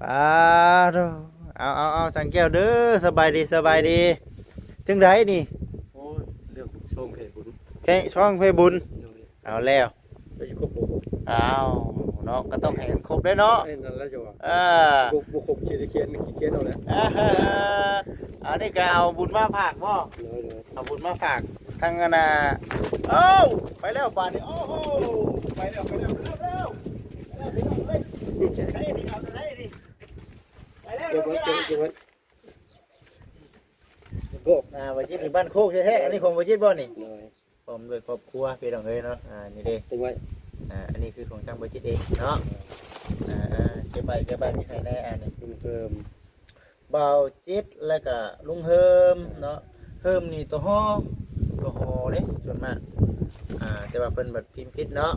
ป้าโธ่เอาสังแก้วเด้อสบายดีสบายดีจังไรนี่โอ้ยเรื่องช่องเพจบุญแค่ช่องเพบุญโดยเอาแล้วไปอยู่ครบบุกเอาเนาะก็ต้องให้ครบด้วยเนาะไอ้นั่นแล้วจ้ะว่าอ่าบุกครบเขียนเอาแหละ อันนี้ก็เอาบุญมาฝากบ่เลยเอาบุญมาฝากทั้งนาเอ้าไปแล้วป่านนี้โอ้โหไปแล้วเร็วใช่ดิเอาจะได้ดิไปแล้ว เก็บไว้โก้ วจิตที่บ้านโคกแท้ๆอันนี้ของวจิตบ่นี่ เลย ผมด้วยครอบครัวพี่น้องเอ้ยเนาะนี่เด้ ตึงไว้ อันนี้คือของจังวจิตเองเนาะเก็บไปมีใครแน่อันนี้ เพิ่มเบาจิตแล้วก็ลุงเฮิมเนาะเฮิมนี่ตัวฮ้อเด้ส่วนมากแต่ว่าเพิ่นบัดพิมพ์ผิดเนาะ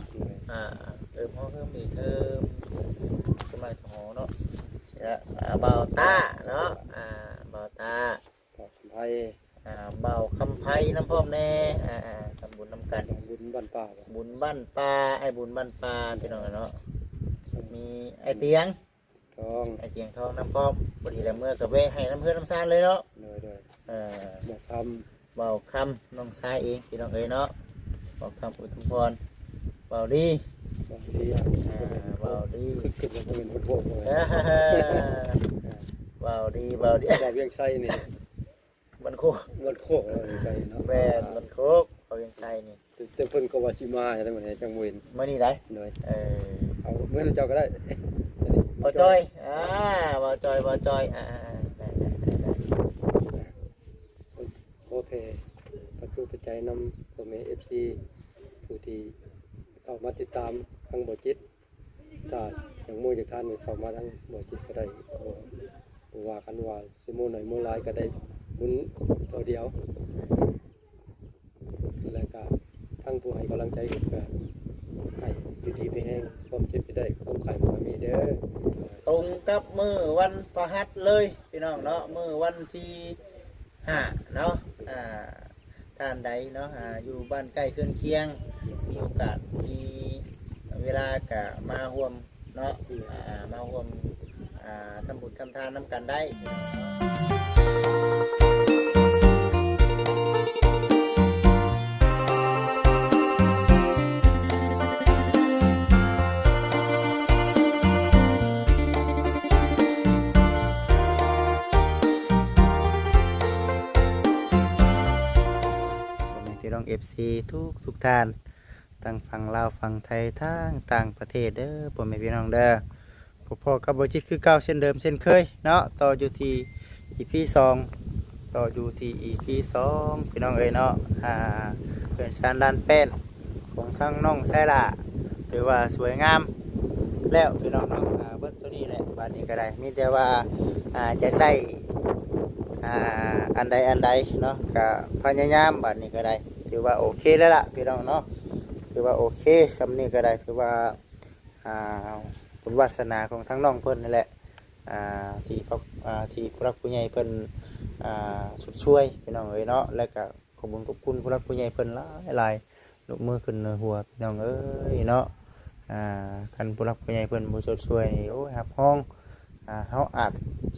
เฮิมฮ้อเฮิมอีกเฮิมส่วนมากตัวฮ้อเนาะเบาตาเนาะเบาตา ปลอดภัยเบาคำไพ่น้ำพร้อมแน่ทำบุญน้ำกันบุญบ้านป่าบุญบ้านปลาไอ้บุญบ้านปลาพี่น้องเนาะมีไอ้เตียงทองไอ้เตียงทองน้ำพร้อมพอดีแล้วเมื่อกับเวให้น้ำเพื่อนน้ำซานเลยเนาะเลยบอกคเบาคำน้องชายเองพี่น้องเอ้ยเนาะเบาคำอุทุมพรเบาดีเบาดีขึ้นมาเป็นคนโบกเลยเบาดีเราเวียงไส้นี่มันโคกไส้เนาะแบนมันโคกเอายังไงนี่แต่เพิ่นก็ว่าสิมาจังมื้อนี้จังมื้อนี้มื้อนี้ได้เลยเอาเมื่อเจ้าก็ได้บ่จอยบ่จอยโอเคปัจจุปัจจัยนำพ่อแม่ FC ผู้ที่เข้ามาติดตามทางบ่จิตถ้าจังมื้อจากท่านเข้ามาทางบ่จิตก็ได้ว่ากันว่าสิมื้อหน่อยมื้อหลายก็ได้บุญตัวเดียวแล้วก็ทั้งผู้ให้กำลังใจก็ให้อยู่ดีไปแห้งความเจ็บไปได้ความไข่มันมีเด้อตรงกับมื้อวันประหัสเลยพี่น้องเนาะมื้อวันที่5เนาะท่านใดเนาะอยู่บ้านใกล้เคือนเคียงมีโอกาสมีเวลาก็มาร่วมเนาะมาร่วมทำบุญทำทานน้ำกันได้พี่น้อง FC ทุกท่านตั้งฝั่งลาวฝั่งไทยทั้งต่างประเทศเด้อพ่อแม่พี่น้องเด้อพ่อกับบ่จิตคือเก่าเช่นเดิมเช่นเคยเนาะต่ออยู่ที่ EP 2ต่ออยู่ที่ EP 2พี่น้องเอ้ยเนาะเพื่อนชานด้านแป้นของทั้งน้องไซล่าถือว่าสวยงามแล้วพี่น้องเนาะเบิดตัวนี้แหละบัดนี้ก็ได้มีแต่ว่าจะได้อันใดเนาะก็พยายามบัดนี้ก็ได้ถือว่าโอเคแล้วล่ะพี่น้องเนาะถือว่าโอเคสำนี้ก็ได้ถือว่าบุญวาสนาของทั้งน้องเพิ่นนี่แหละที่ผู้รักผู้ใหญ่เพิ่นสุดช่วยพี่น้องเอ้ยเนาะแล้วก็ขอบคุณผู้รักผู้ใหญ่เพิ่นหลายลูกมือขึ้นเหนือหัวพี่น้องเอ้ยเนาะคันผู้รักผู้ใหญ่เพิ่นบ่ช่วยโอ้ยครับห้องเฮาอาจ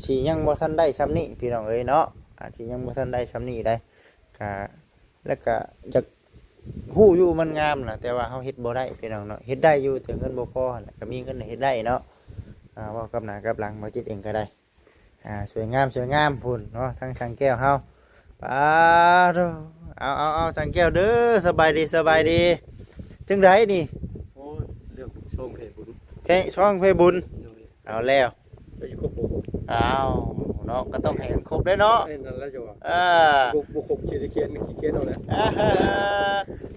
สิยังบ่ทันได้ซ้ำนี้พี่น้องเอ้ยเนาะอาจสิยังบ่ทันได้ซ้ำนี้ได้ก็แล้วก็จะฮู้อยู่มันงามน่ะแต่ว่าเฮาเฮ็ดบ่ได้พี่น้องเนาะเฮ็ดได้อยู่แต่เงินบ่พอน่ะก็มีเงินเฮ็ดได้เนาะว่ากับหน้ากับหลังบ่จิตเองก็ได้สวยงามพุ่นเนาะทั้งสังแก้วเฮาป้าโธ่เอาสังแก้วเด้อสบายดีจังไดนี่โอ้ยเรื่องช่องเพจบุญช่องเพบุญเอาแล้วไปอยู่ครบบุกเนาะก็ต้องให้ครบด้วยเนาะไอ้นั่นแล้วจ้ะว่าบุกครบเขียนเอาแหละ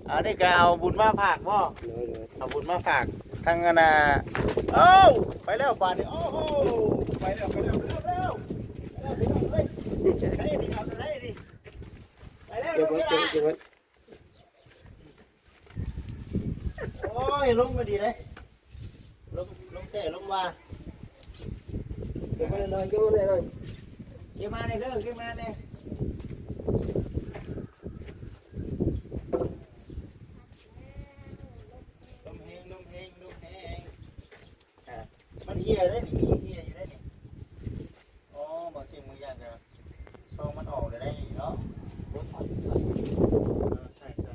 อันนี้ก็เอาบุญมาฝากบ่เลยเอาบุญมาฝากทั้งเอ้าไปแล้วป่านนี้โอ้โหไปแล้วใช่ดิเอาจะได้ดิไปแล้วโอ้ยลงมาดีเลยลงแต่ลงมาเก็บมาเลยเก็บมาเลย เกี่ยวมาในเรื่องเกี่ยวมาในลมแหงมันเหี้ยได้นี่มีเหี้ยอยู่ได้นี่ องมันออกได้เนาะ รถใส่ ใช่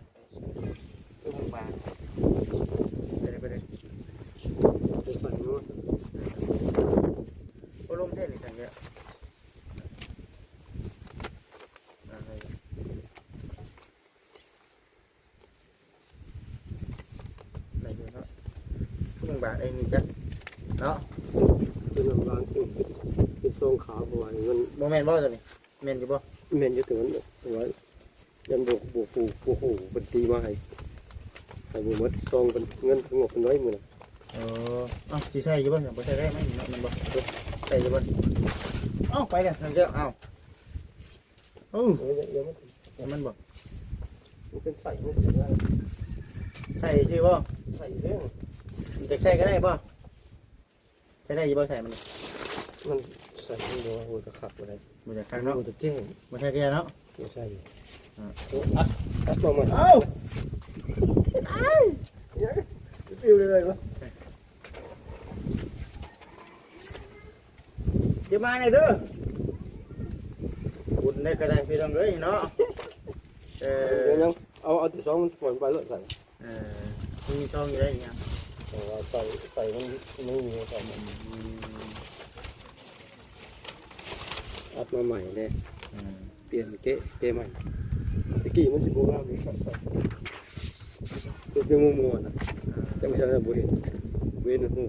ตู้บางไปเลย ตัวใส่เนาะ โอ้ลมเท่นี่สั่งเยอะอะไรอยู่เนาะตู้บางเองนี่จักเนาะ เป็นลำบางขึ้นเป็นทรงขาวบ่อยมัน โมเมนต์บ่ตัวนี้เมนอยู่บ่ แม่นอยู่ถึงมันเอาไว้ยันบวกปูโอ้โหเป็นตีมาให้บ่หมดซองเป็นเงินทั้งหมดเป็นร้อยหมื่น เอ้าสิใช่อยู่บ่บ่ใช่ได้ไหมเนาะมันบ่ใช่อยู่บ่เอ้าไปเลยทางเจ้าเอ้าโอ้ เดี๋ยวมันบ่ มันเป็นใส่มันเป็นอะไร ใส่ชื่อบ่ ใส่เรื่อง จะใส่ก็ได้บ่ใส่ได้อยู่บ่ใส่มัน มันใส่ไม่รู้ว่าหัวจะขับอะไร บ่จากทางเนาะ หัวจะแจ้ง บ่ใช่แก่เนาะ ไม่ใช่อัดลงมา เอ้า ฟิวเลยวะ เดี๋ยวมาหน่อยเด้อบุญได้ก็ได้พี่น้องเอ้ยเนาะเดี๋ยวยังเอาที่สองมันปล่อยไปแล้วใส่ มีช่องอยู่ได้ยัง ใส่มันไม่มีใส่อัดมาใหม่เลยเปลี่ยนเกะใหม่ตะกี้มันสิบโบราณมีใส่ตัวเป็นมัวๆนะจะไม่ใช่ระบบเว้นหู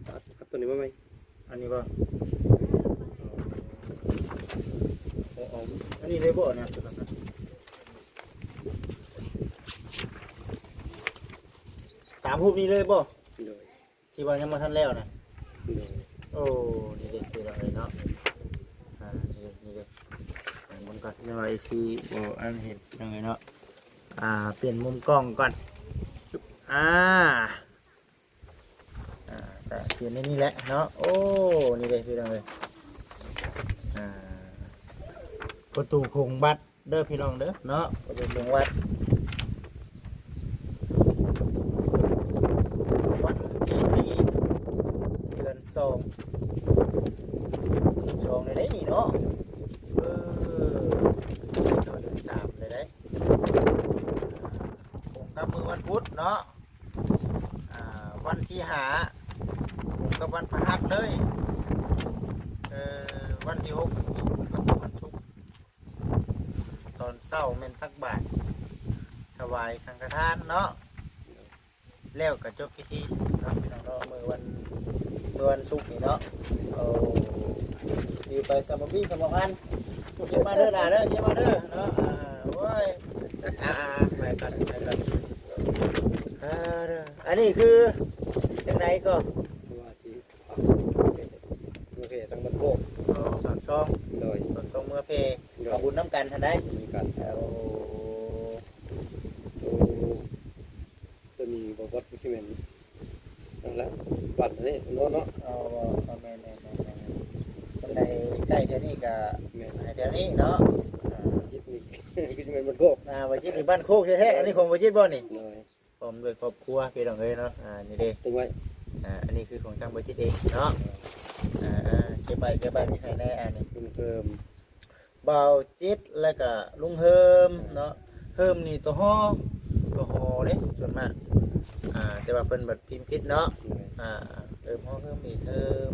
อัดตัวนี้มาไหม อันนี้บ่อันนี้เลยบ่เนี่ยสุดท้ายตามรูปนี้เลยบ่ เลย ที่ว่ายังมาทันแล้วนะ เลย โอ้นี่เด็กพี่น้องเอ้ยเนาะนี่เด็กมันก็ยังไงซีบ่อันเห็นยังไงเนาะเปลี่ยนมุมกล้องก่อนแต่เปลี่ยนในนี่แหละเนาะโอ้นี่เลยพี่น้องเลยประตูคงบัดเด้อพี่น้องเด้อเนาะประตูคงวัดวันที่4 เดือน 2ในได้นี่เนาะเดือน 3เลยได้ผมกับมือวันพุธเนาะวันที่5ผมกับวันพฤหัสเลยวันที่6กับวันศุกร์ตอนเช้าแม่นตักบาตรถวายสังฆทานเนาะแล้วก็จบพิธีเนาะพี่น้องเนาะมื้อวันศุกร์นี่เนาะดีไปสมบูรณ์สมบูรณ์เก็บมาเด้อล่ะเด้อเก็บมาเด้อเนาะโอ้ยไปกันอันนี้คือจังไหนก็ ว่าสิโอเคตั้งบันโบก ปากช่อง เลย ปากช่องเมื่อเพเอาบุญน้ำกันทันได้ มีกันจะมีบวชซิเมนนั่นแหละบัตรนี่เนาะ แม่คนใดใกล้แถวนี้ก็แถวนี้เนาะ จิตนี่ก็จะเป็นบันโบก วจิตที่บ้านโคกแท้ๆอันนี้ของวจิตบ่นี่ เลย ผมด้วยครอบครัวพี่น้องเอ้ยเนาะนี่เด้ ตึงไว้ อันนี้คือของทางวจิตเองเนาะเก็บไปมีใครแน่อันนี้ เพิ่ม เบาจิตแล้วก็ลุงเฮิมเนาะเฮิมนี่ตัวฮ้อเด้ส่วนมากแต่ว่าเพิ่นแบบพิมพ์ผิดเนาะเฮิมฮ้อเฮิมอีกเฮิม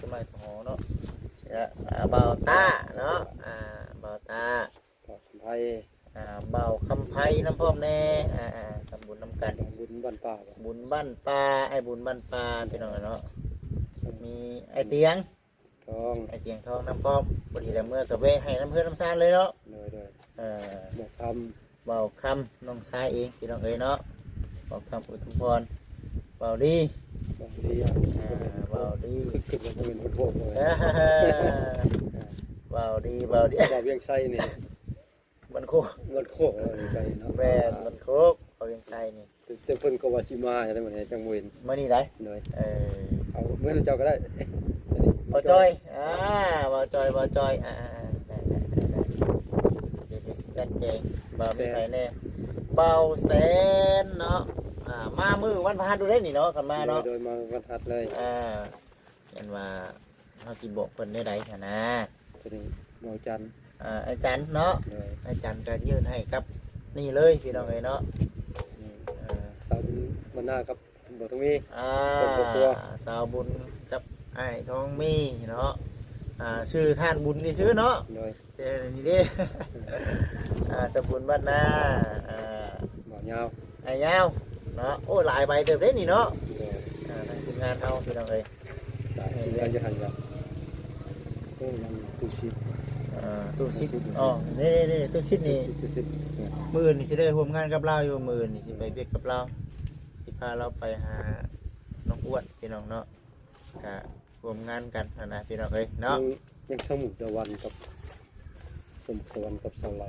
สมัยตัวฮ้อเนาะเบาตาเนาะเบาตา ปลอดภัย เบาคำไพ่น้ำพร้อมแน่ทำบุญน้ำกัน บุญบันป่า บุญบ้านปลาไอ้บุญบ้านปลาพี่น้องเนาะมีไอ้เตียง ทอง ไอ้เตียงทองน้ำพร้อมพอดีแล้วเมื่อกับเวให้น้ำเพื่อนน้ำซานเลยเนาะ เลยบอกค เบาคำน้องชายเองพี่น้องเอ๋ยเนาะเบาคำอุทุมพรเบาดี ำบอกดี เบาดี ขึ้นมาเป็นบันโบกเลย เบาดี บอกเวียงไส้นี่ บันโคก บันโคกใช่เนาะ แบนบันโคกเอายังไงนี่ แต่เพิ่นก็ว่าสิมาอะไรแบบนี้จังเวน เมื่อนี้ได้ เลย เอา เมื่อเจ้าก็ได้ เบาจอยเบาจอยได้เดี๋ยวจัดแจงเบาไม่ใครแน่เบาแสนเนาะมามือวันพฤหัสดูได้นี่เนาะกันมาเนาะ โดยมาวันทัดเลยเห็นว่า เฮาสิบอกเพิ่นได้ใดหั่นนะ ตัวนี้บ่จันทร์ อาจารย์เนาะ เลย อาจารย์ก็ยื่นให้ครับนี่เลยพี่น้องเอ้ยเนาะ สาวมันหน้ากับบ่ต้องมี อ่า ครอบครัว สาวบุญกับไอ้ายทองมีเนาะชื่อท่านบุญนี่ชื่อเนาะ เลย นี่เด้ สาวบุญบ้านนาบ่ยาว ไอ้ยาวเนาะโอ้หลายใบเติบเด้นี่เนาะ เลย ทางทีมงานเฮาพี่น้องเอ้ย ได้ยังจะหันกับต้องยังตู้ชิด ตู้ซิดอ๋อนี่ตู้ซิดนี่ ตู้ชิด มื้ออื่นนี่สิได้ร่วมงานกับเราอยู่มื้ออื่นนี่สิไปเวียกกับเราสิพาเราไปหาน้องอ้วนพี่น้องเนาะก็ร่วมงานกันนะพี่น้องเอ้ยเนาะ ยังสมุดตะวันกับสมพรกับสไล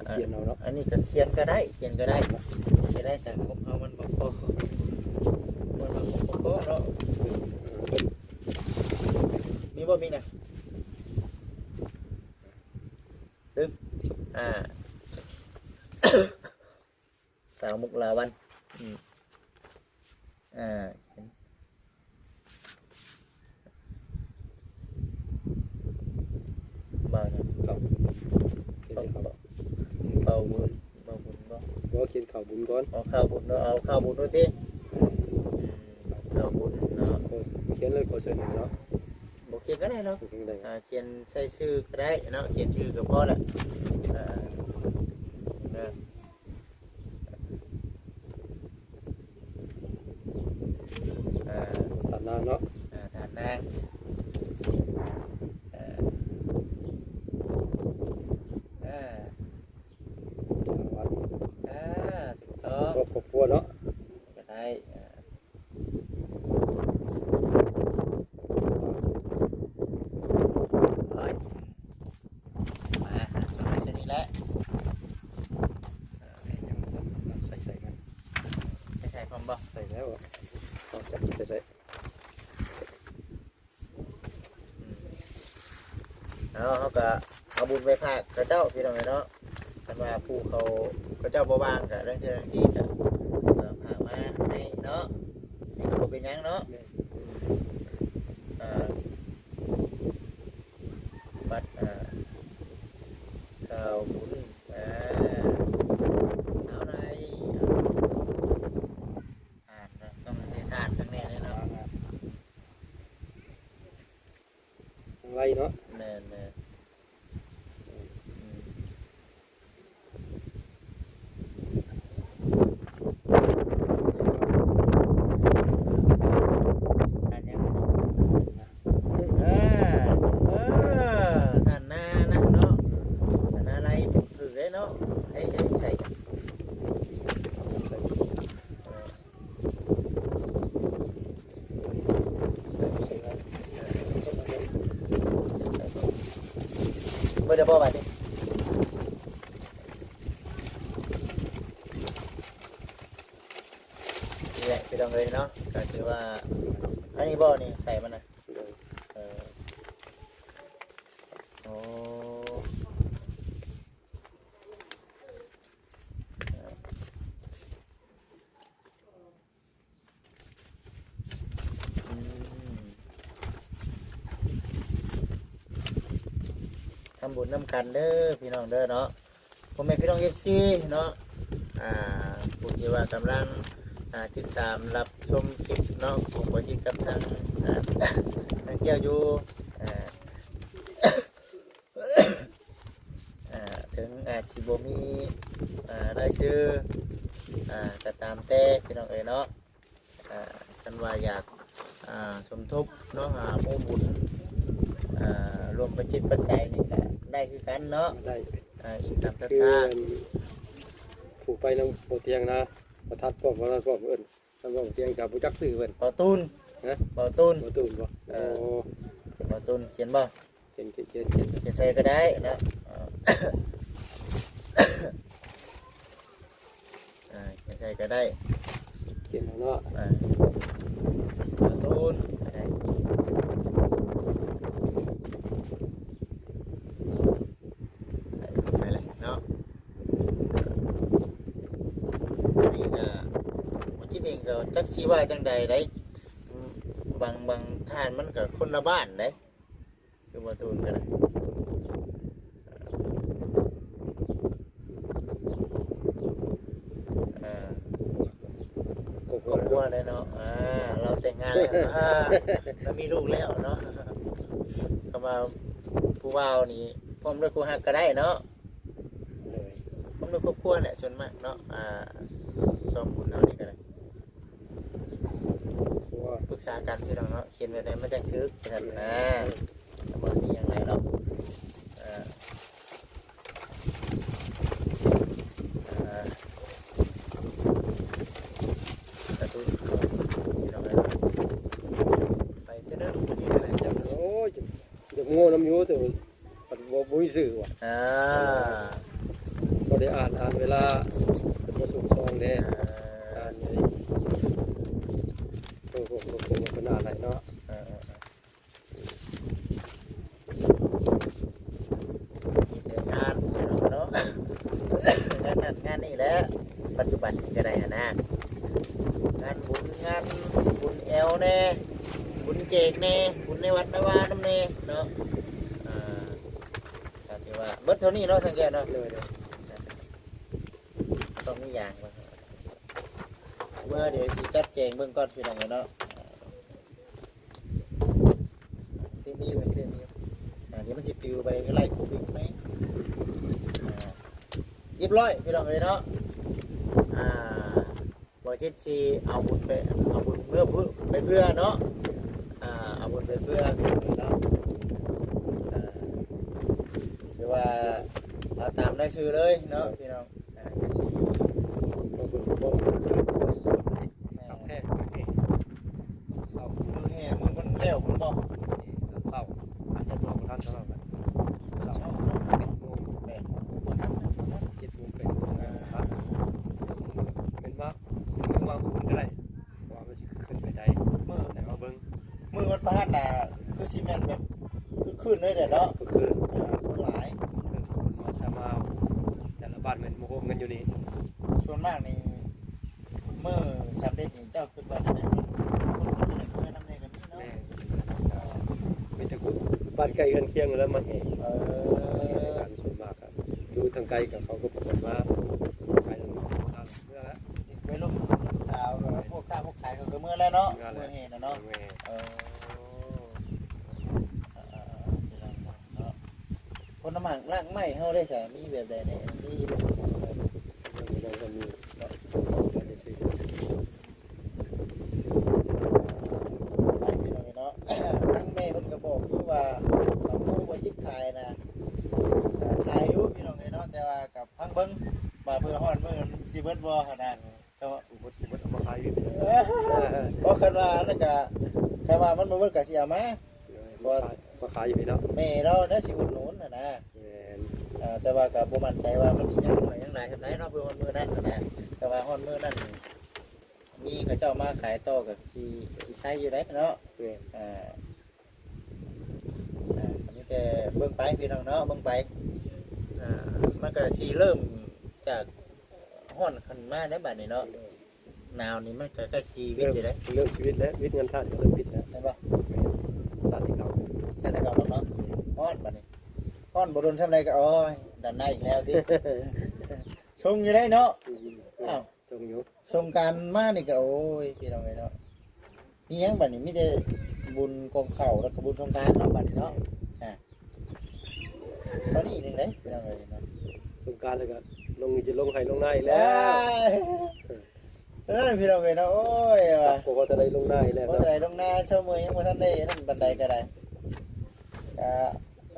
เขียนเอาเนาะ อันนี้ก็เขียนก็ได้จะได้สังคมเอามันบ่พอมันบ่พอเนาะมีบ่มีนะตึ๊บสาวมุกลาวันเขียนบ่าวเนี่ย กับเขียนเขา เบาบุญบ่ บ่เขียนข่าวบุญก่อน เอาข้าวบุญเนาะเอาข้าวบุญด้วยติข้าวบุญเนาะ เขียนเลยขอเสนอเนาะ บ่เขียนก็ได้เนาะ ถึงได้ เขียนใส่ชื่อก็ได้เนาะเขียนชื่อก็พอละฐานะเนาะ ฐานนางวัด ถูกต้อง ครอบครัวเนาะ ก็ได้มาชนิดแล้ว ใส่กัน ใส่ความบ่ ใส่แล้วต่อจากใส่ เขาก็เอาบุญไปฝากพระเจ้าพี่น้องเนาะคันว่าผู้เขาพระเจ้าบ่วางกับเรื่องที่จะพามาให้เนาะนี่ก็บ่เป็นหยังเนาะบัดข้าวบุญสาวในต้องให้ทานข้างในเลยเนาะ ไรเนาะ แน่ท่านนานะเนาะท่านอะไรถือได้เนาะไอ้ใส่ไม่ได้บอกว่านี่นี่แหละพี่น้องเลยเนาะก็คือว่าอันนี้บ่นี่ใส่มันนะโอ้ทำบุญน้ำกันเด้อพี่น้องเด้อเนาะผมเป็นพี่น้องFCเนาะผู้ที่ว่ากำลังติดตามรับชมคลิปเนาะผมก็จิตกับทางเกี่ยวอยู่ถึงชิโบมีได้ชื่อก็ตามแต่พี่น้องเอ๋ยเนาะกันว่าอยากสมทบเนาะหมู่บุญรวมปัจจิตปัจจัยนี่ก็ได้คือกันเนาะ ได้ อีกตามศรัท คือ ธา ผูกไปน้ำโปเตียงนะประทัดป้อมประทัดป้อมเอิญทำป้อมเตียงกับผู้จักสื่อเอิญ เป่าตูน นะ เป่าตูน ประตูบ่โอ้ เป่าตูนเขียนบ่ เขียน เขียนใส่ก็ได้นะเขียนใส่ก็ได้ เขียนเนาะ เป่าตูนก็ได้ใส่ไปเลยเนาะอันนี้ก็ผมคิดเองก็จักชี้ว่าจังใดได้ บางท่านมันก็คนละบ้านเด้คือบ่ตูนกันนะครอบครัวเลยเนาะเราแต่งงานแล้วเรามีลูกแล้วเนาะก็มาผู้บ่าวนี่พร้อมด้วยครูฮักก็ได้เนาะพร้อมด้วยครอบครัวแหละส่วนมากเนาะซ้อมบุญเอานี่ก็ได้ปรึกษากันพี่น้องเนาะเขียนไว้ได้มาจังชึกกันนะแต่บ่มีหยังไรหรอกกระตุ้นพี่น้องเลยไปเท่านั้นนี่แหละ โอ้ยจะโง่น้ำยูแต่ปัดบ่มีสื่อว่ะบ่ได้อ่านเวลาเป็นมาส่งซองเด้อ่านนี่โอ้โหเป็นอ่านไหนเนาะงานเนาะงานนี่แหละปัจจุบันก็ได้นะงานบุญแอลแน่บุญเจกแน่บุญในวัดในวาน้ำแน่เนาะที่ว่าเบิดเท่านี้เนาะสังเกตเนาะเลยต้องมีอย่างเมื่อเดี๋ยวสิจัดแจงเบื้องก่อนพี่น้องเนาะที่มีอยู่ที่มีอยู่เดี๋ยวมันจะปิวไปไล่โควิดไหมเรียบร้อยพี่น้องเลยเนาะบอเจ็ดซีเอาบุญเมื่อไปเพื่อเนาะเอาบุญไปเพื่อเนาะคือว่าเอาตามได้ชื่อเลยเนาะพี่น้องก็สิครับแท้เศร้า มือแห่มือมันเลี้ยวคุณบอก เศร้าอาจจะบอกท่านสำหรับเศร้า8 โมง 7 โมงเป็นครับเป็นว่าอุ่นก็ได้ว่ามันจะขึ้นไปได้แต่ว่าเบิ้ง มือมันบ้านน่ะคือซีเมนต์แบบคือขึ้นเลยเนาะ ก็คือ คนหลาย คนมาจะมาแต่ละบ้านมันโมโหกันอยู่นี่ ส่วนมากนี่มือสำเร็จนี่เจ้าขึ้นบ้านได้คนขึ้นเลยเมื่อน้ำในกันนี่เนาะ ไม่แต่บ้านใกล้กันเคียงแล้วมันเองการส่วนมากครับอยู่ทางไกลกับเขาก็ปรากฏว่าไกลแล้วเมื่อแล้ว ไปร่มชาวพวกข้าพวกขายเขาก็เมื่อแล้วเนาะเมื่อเห็นนะเนาะคนน้ำมันล่างไม่เขาได้ใส่มีแบบใดเนี่ยมีแบบยังก็มีได้สิไปพี่น้องเนาะทั้งแม่เพิ่นก็บอกอยู่ว่าผู้บ่จิตขายนะขายอยู่พี่น้องเนาะแต่ว่ากับพังเบิ่งมาเพื่อฮอดมื้อสิเบิดบ่ขนาดก็ว่า อุบัติเอามาขายอยู่ เพราะคันว่านั่นก็คันว่ามันบ่เบิดก็สิเอามาขายอยู่พี่เนาะแม่เราได้สิอุดหนุนน่ะนะแต่ว่าก็บ่มั่นใจว่ามันสิยังน้อยยังหลายเท่าไหร่เนาะเพื่อฮอดมื้อนั้นนะแต่ว่าฮอดมื้อนั้นมีเขาเจ้ามาขายต่อก็สิขายอยู่ได้เนาะอันนี้แต่เบิ่งไปพี่น้องเนาะเบิ่งไปมันก็สิเริ่มจากฮ้อนขึ้นมาในบัดนี้เนาะหนาวนี่มันก็ใกล้ชีวิตอยู่แล้วเรื่องชีวิตแล้ววิทย์เงินท่านก็เริ่มวิทย์แล้วใช่ป่ะชาติเก่าชาติเก่าเนาะฮ้อนบัดนี้ฮ้อนบ่โดนทำไรก็โอ้ยดันได้อีกแล้วที่ชงอยู่ได้เนาะอ้าวชงอยู่ชงการมานี่ก็โอ้ยพี่น้องเนาะมีหยังบัดนี้มีแต่บุญกองข้าวแล้วก็บุญสงกรานต์เนาะบัดนี้เนาะตอนนี้นึงเด้พี่น้องเนาะสงกรานต์แล้วก็ลงจะลงไห้ลงหน้าอีกแล้วนั่นพี่น้องเนาะโอ้ยว่ะพวกเขาจะได้ลงหน้าอีกแล้วบ่ได้ลงหน้าเช้ามื้อยังบ่ทันได้นั่นบันไดก็ได้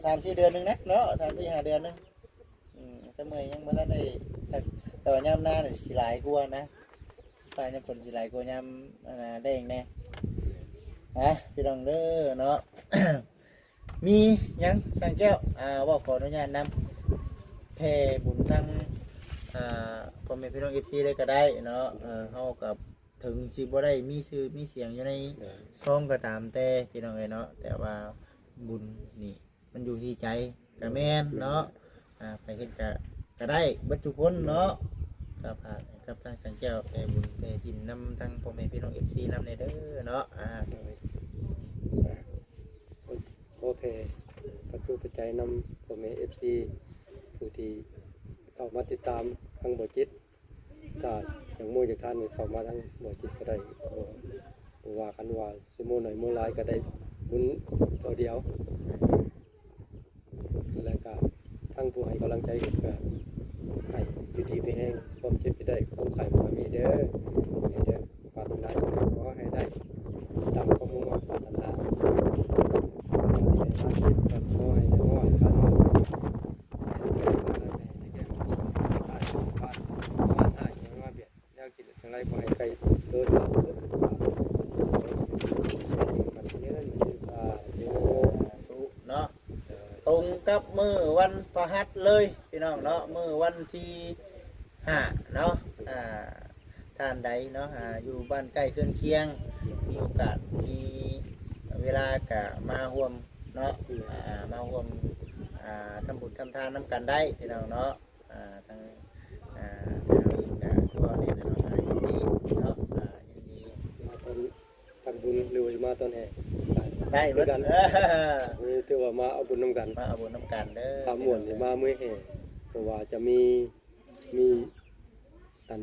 3-4 เดือนนึงนะเนาะ3-4-5 เดือนนึงเช้ามื้อยังบ่ทันได้แต่ว่ายามหน้านี่สิหลายกว่านะฟ้ายามฝนสิหลายกว่ายามแดงแน่พี่น้องเด้อเนาะ มีหยังช่างแก้วว่าขออนุญาตนำแผ่บุญทั้งพ่อแม่พี่น้อง FC ได้ก็ได้เนาะเฮากับถึงสิบ่ได้มีชื่อมีเสียงอยู่ในช่องก็ตามแต่พี่น้องเนาะแต่ว่าบุญนี่มันอยู่ที่ใจก็แม่นเนาะไปเฮ็ดก็ได้เบิดทุกคนเนาะกับทางสังแก้วแผ่บุญแผ่ศีลนำทั้งพ่อแม่พี่น้อง FC นำในเด้อเนาะ ผ่ปัจจุปัจจัยนำพ่อแม่ FC ผู้ที่เข้ามาติดตามทางบ่จิตถ้าอย่างหมู่จากท่านนี่เข้ามาทางบ่จิตก็ได้บ่ว่ากันว่าสิหมู่น้อยหมู่หลายก็ได้บุญตัวเดียวแล้วก็ทั้งผู้ให้กำลังใจก็ให้อยู่ดีมีแรงความเจ็บบ่ได้ความไข้บ่มีเด้อให้เด้อปรารถนาขอให้ได้ดังความมุ่งมั่นปรารถนาขอให้ได้ขอให้ได้การเงินจังไรบ่ให้ไกลเกินมันเงินสาธุ เนาะตรงกับมือวันประหัสเลยพี่น้องเนาะมือวันที่5เนาะท่านใดเนาะอยู่บ้านใกล้เคื่อนเคียงมีโอกาสมีเวลากะมาร่วมเนาะมาร่วมทำบุญทำทานน้ำกันได้พี่น้องเนาะทางอีกก็เนี่ยเนาะยินดีเนาะยินดี มาตอนทำบุญหรือมาตอนแห่ ได้เหมือนกัน นี่ถือว่ามาเอาบุญนำกัน มาเอาบุญน้ำกันเด้อ ทำหมวนนี่มาเมื่อแห่เพราะว่าจะมีอัน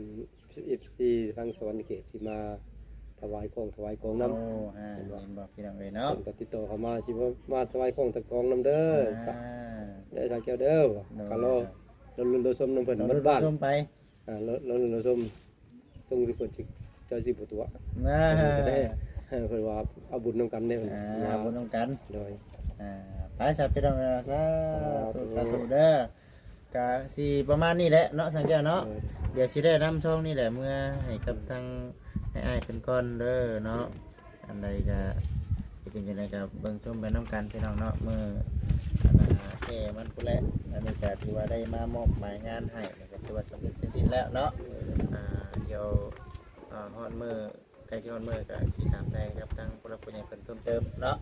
14ทางสวรรค์เขตสิมาถวายของน้ำ โอ้เห็นบอกพี่น้องเลยเนาะ ก็ติดต่อเข้ามาสิว่ามาถวายของตะกองน้ำเด้อได้สักแก้วเด้อกะโลเราส้มน้ำเพิ่นบ้านบ้าน ส้มไป เราส้มส่งที่คนเจ้าสิบตัวก็ได้เพิ่นว่าเอาบุญนำกันได้เพิ่น เอาบุญน้ำกัน โดย ไปสับพี่น้องสาธุเด้อกะสิประมาณนี้แหละเนาะสังเกตเนาะเดี๋ยวสิได้นำช่องนี่แหละเมื่อให้กับทางให้อ้ายเป็นก้อนเด้อเนาะอันใดก็เป็นจังไดก็เบิ่งชมไปน้ำกันพี่น้องเนาะมื้อแค่มันพุ่นแหละอันนี้ก็ถือว่าได้มามอบหมายงานให้ก็ถือว่าสำเร็จเสร็จสิ้นแล้วเนาะเดี๋ยวฮอดมื้อใกล้สิฮอดมื้อก็สิถามไทยกับทางผู้รับผู้ใหญ่เพิ่นเพิ่มเติมเนาะ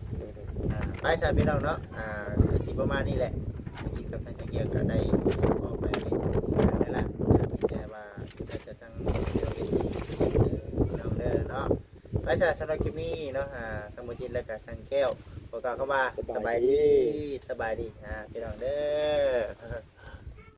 ไปซะพี่น้องเนาะคือสิประมาณนี้แหละคิดกับทางจังเกียก็ได้ออกไปได้ละแต่ว่าจะทางพี่น้องเด้อเนาะไปซะสำหรับคลิปนี้เนาะทางบ่จิตแล้วก็สังแก้วบอกกล่าวเข้ามาสบายดีพี่น้องเด้อ